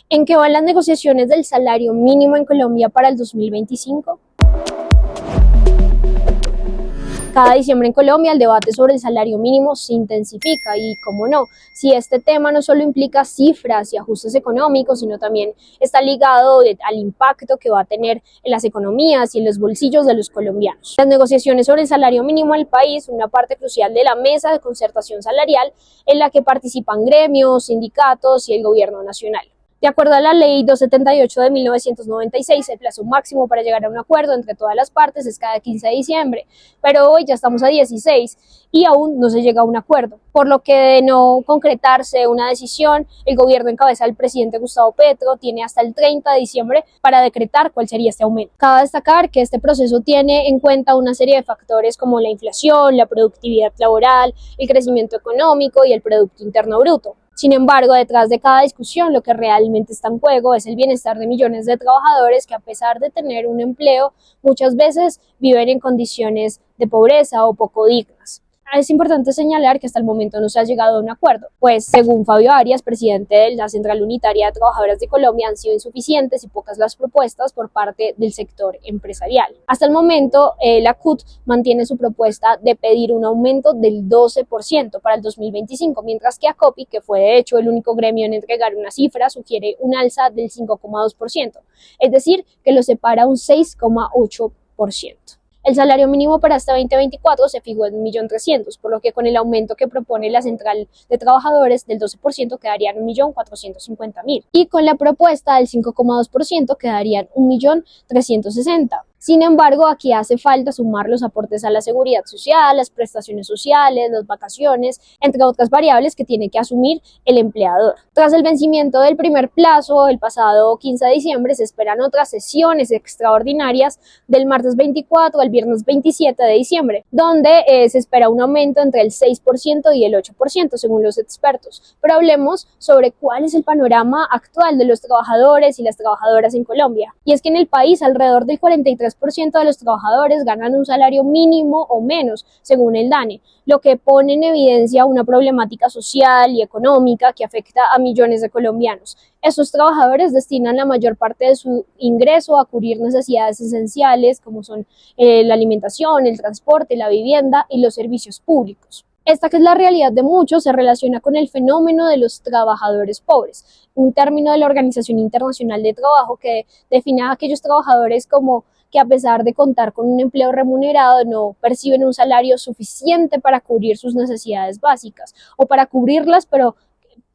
¿En qué van las negociaciones del salario mínimo en Colombia para el 2025? Cada diciembre en Colombia el debate sobre el salario mínimo se intensifica y, cómo no, si este tema no solo implica cifras y ajustes económicos, sino también está ligado al impacto que va a tener en las economías y en los bolsillos de los colombianos. Las negociaciones sobre el salario mínimo del país son una parte crucial de la mesa de concertación salarial en la que participan gremios, sindicatos y el gobierno nacional. De acuerdo a la Ley 278 de 1996, el plazo máximo para llegar a un acuerdo entre todas las partes es cada 15 de diciembre, pero hoy ya estamos a 16 y aún no se llega a un acuerdo, por lo que de no concretarse una decisión, el gobierno en cabeza del presidente Gustavo Petro tiene hasta el 30 de diciembre para decretar cuál sería este aumento. Cabe destacar que este proceso tiene en cuenta una serie de factores como la inflación, la productividad laboral, el crecimiento económico y el Producto Interno Bruto. Sin embargo, detrás de cada discusión, lo que realmente está en juego es el bienestar de millones de trabajadores que, a pesar de tener un empleo, muchas veces viven en condiciones de pobreza o poco dignas. Es importante señalar que hasta el momento no se ha llegado a un acuerdo, pues según Fabio Arias, presidente de la Central Unitaria de Trabajadoras de Colombia, han sido insuficientes y pocas las propuestas por parte del sector empresarial. Hasta el momento, la CUT mantiene su propuesta de pedir un aumento del 12% para el 2025, mientras que ACOPI, que fue de hecho el único gremio en entregar una cifra, sugiere un alza del 5,2%, es decir, que lo separa un 6,8%. El salario mínimo para este 2024 se fijó en 1.300.000, por lo que con el aumento que propone la Central de Trabajadores del 12% quedarían 1.450.000 y con la propuesta del 5,2% quedarían 1.360.000. Sin embargo, aquí hace falta sumar los aportes a la seguridad social, las prestaciones sociales, las vacaciones, entre otras variables que tiene que asumir el empleador. Tras el vencimiento del primer plazo, el pasado 15 de diciembre, se esperan otras sesiones extraordinarias del martes 24 al viernes 27 de diciembre, donde se espera un aumento entre el 6% y el 8%, según los expertos. Pero hablemos sobre cuál es el panorama actual de los trabajadores y las trabajadoras en Colombia. Y es que en el país alrededor del 43% de los trabajadores ganan un salario mínimo o menos, según el DANE, lo que pone en evidencia una problemática social y económica que afecta a millones de colombianos. Estos trabajadores destinan la mayor parte de su ingreso a cubrir necesidades esenciales como son la alimentación, el transporte, la vivienda y los servicios públicos. Esta, que es la realidad de muchos, se relaciona con el fenómeno de los trabajadores pobres, un término de la Organización Internacional de Trabajo que define a aquellos trabajadores como que, a pesar de contar con un empleo remunerado, no perciben un salario suficiente para cubrir sus necesidades básicas o para cubrirlas, pero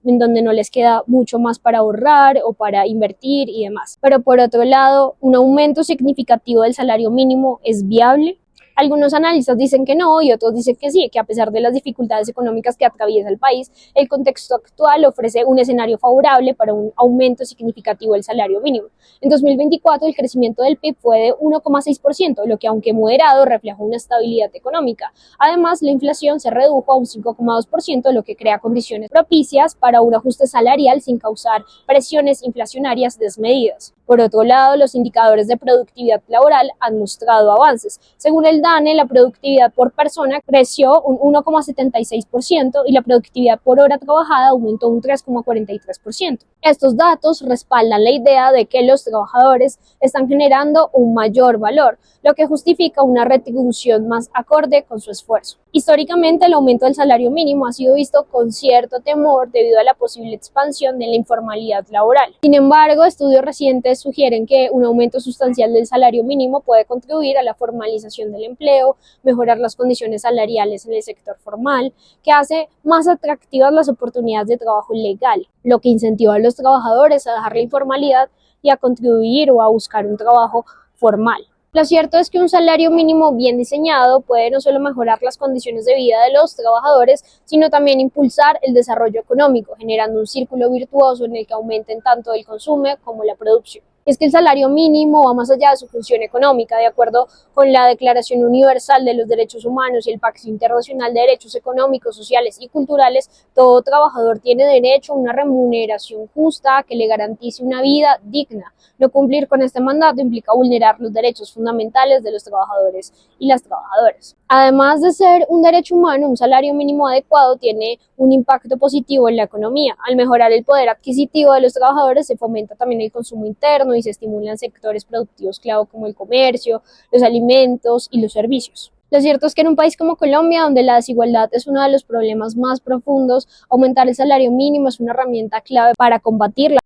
en donde no les queda mucho más para ahorrar o para invertir y demás. Pero por otro lado, un aumento significativo del salario mínimo es viable. Algunos analistas dicen que no y otros dicen que sí, que a pesar de las dificultades económicas que atraviesa el país, el contexto actual ofrece un escenario favorable para un aumento significativo del salario mínimo. En 2024 el crecimiento del PIB fue de 1,6%, lo que, aunque moderado, refleja una estabilidad económica. Además, la inflación se redujo a un 5,2%, lo que crea condiciones propicias para un ajuste salarial sin causar presiones inflacionarias desmedidas. Por otro lado, los indicadores de productividad laboral han mostrado avances. Según el DANE, la productividad por persona creció un 1,76% y la productividad por hora trabajada aumentó un 3,43%. Estos datos respaldan la idea de que los trabajadores están generando un mayor valor, lo que justifica una retribución más acorde con su esfuerzo. Históricamente, el aumento del salario mínimo ha sido visto con cierto temor debido a la posible expansión de la informalidad laboral. Sin embargo, estudios recientes sugieren que un aumento sustancial del salario mínimo puede contribuir a la formalización del empleo, mejorar las condiciones salariales en el sector formal, que hace más atractivas las oportunidades de trabajo legal, lo que incentiva a los trabajadores a dejar la informalidad y a contribuir o a buscar un trabajo formal. Lo cierto es que un salario mínimo bien diseñado puede no solo mejorar las condiciones de vida de los trabajadores, sino también impulsar el desarrollo económico, generando un círculo virtuoso en el que aumenten tanto el consumo como la producción. Y es que el salario mínimo va más allá de su función económica. De acuerdo con la Declaración Universal de los Derechos Humanos y el Pacto Internacional de Derechos Económicos, Sociales y Culturales, todo trabajador tiene derecho a una remuneración justa que le garantice una vida digna. No cumplir con este mandato implica vulnerar los derechos fundamentales de los trabajadores y las trabajadoras. Además de ser un derecho humano, un salario mínimo adecuado tiene un impacto positivo en la economía. Al mejorar el poder adquisitivo de los trabajadores, se fomenta también el consumo interno y se estimulan sectores productivos clave como el comercio, los alimentos y los servicios. Lo cierto es que en un país como Colombia, donde la desigualdad es uno de los problemas más profundos, aumentar el salario mínimo es una herramienta clave para combatir la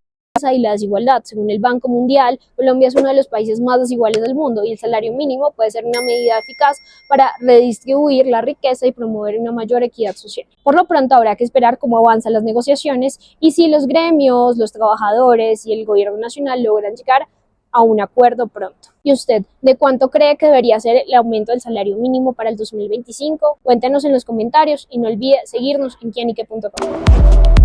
y la desigualdad. Según el Banco Mundial, Colombia es uno de los países más desiguales del mundo y el salario mínimo puede ser una medida eficaz para redistribuir la riqueza y promover una mayor equidad social. Por lo pronto habrá que esperar cómo avanzan las negociaciones y si los gremios, los trabajadores y el gobierno nacional logran llegar a un acuerdo pronto. ¿Y usted, de cuánto cree que debería ser el aumento del salario mínimo para el 2025? Cuéntenos en los comentarios y no olvide seguirnos en quienique.com.